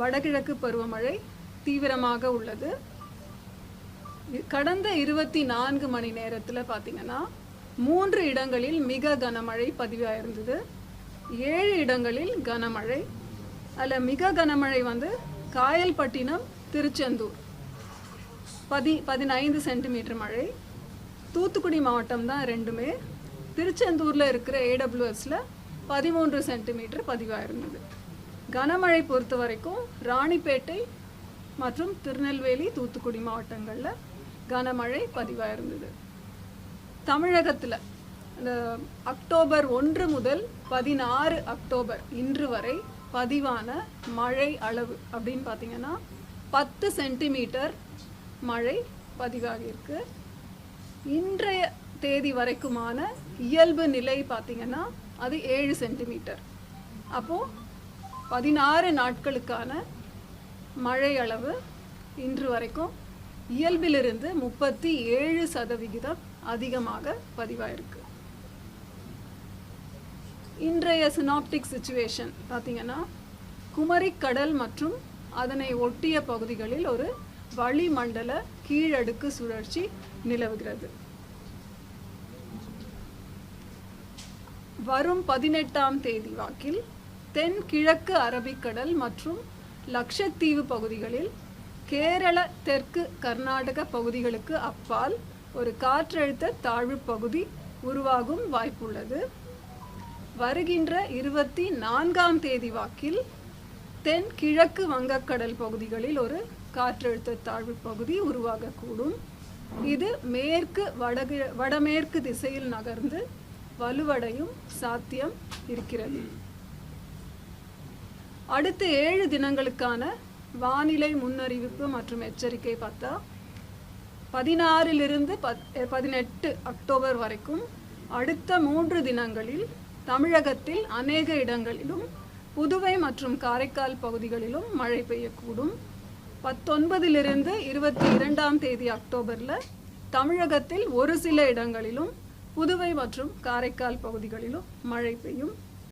வடகிழக்கு பருவமழை தீவிரமாக உள்ளது. கடந்த 24 மணி நேரத்தில் பார்த்தீங்கன்னா 3 இடங்களில் மிக கனமழை பதிவாயிருந்தது. 7 இடங்களில் கனமழை. அதில் மிக கனமழை காயல்பட்டினம், திருச்செந்தூர் 15 சென்டிமீட்டர் மழை. தூத்துக்குடி மாவட்டம் தான் ரெண்டுமே. திருச்செந்தூரில் இருக்கிற AWSல 13 சென்டிமீட்டர் பதிவாயிருந்தது. கனமழை பொறுத்த வரைக்கும் ராணிப்பேட்டை மற்றும் திருநெல்வேலி, தூத்துக்குடி மாவட்டங்களில் கனமழை பதிவாயிருந்தது. தமிழகத்தில் இந்த அக்டோபர் 1 முதல் 16 அக்டோபர் இன்று வரை பதிவான மழை அளவு அப்படின்னு பார்த்தீங்கன்னா 10 சென்டிமீட்டர் மழை பதிவாகியிருக்கு. இன்றைய தேதி வரைக்குமான இயல்பு நிலை பார்த்தீங்கன்னா அது 7 சென்டிமீட்டர். அப்போது 16 நாட்களுக்கான மழை அளவு இன்று வரைக்கும் இயல்பிலிருந்து 37% அதிகமாக பதிவாயிருக்கு. இன்றைய சினாப்டிக் சிச்சுவேஷன் பார்த்தீங்கன்னா குமரிக்கடல் மற்றும் அதனை ஒட்டிய பகுதிகளில் ஒரு வளிமண்டல கீழடுக்கு சுழற்சி நிலவுகிறது. வரும் 18ஆம் தேதி வாக்கில் தென்கிழக்கு அரபிக்கடல் மற்றும் லட்சத்தீவு பகுதிகளில் கேரள, தெற்கு கர்நாடக பகுதிகளுக்கு அப்பால் ஒரு காற்றழுத்த தாழ்வு பகுதி உருவாகும் வாய்ப்புள்ளது. வருகின்ற 24ஆம் தேதி வாக்கில் தென்கிழக்கு வங்கக்கடல் பகுதிகளில் ஒரு காற்றழுத்த தாழ்வு பகுதி உருவாகக்கூடும். இது மேற்கு வடமேற்கு திசையில் நகர்ந்து வலுவடையும் சாத்தியம் இருக்கிறது. அடுத்த 7 தினங்களுக்கான வானிலை முன்னறிவிப்பு மற்றும் எச்சரிக்கை பார்த்தா 16லிருந்து 18 அக்டோபர் வரைக்கும் அடுத்த 3 தினங்களில் தமிழகத்தில் அநேக இடங்களிலும் புதுவை மற்றும் காரைக்கால் பகுதிகளிலும் மழை பெய்யக்கூடும். 19லிருந்து 22ஆம் தேதி அக்டோபரில் தமிழகத்தில் ஒரு சில இடங்களிலும் புதுவை மற்றும் காரைக்கால் பகுதிகளிலும் மழை பெய்யும்.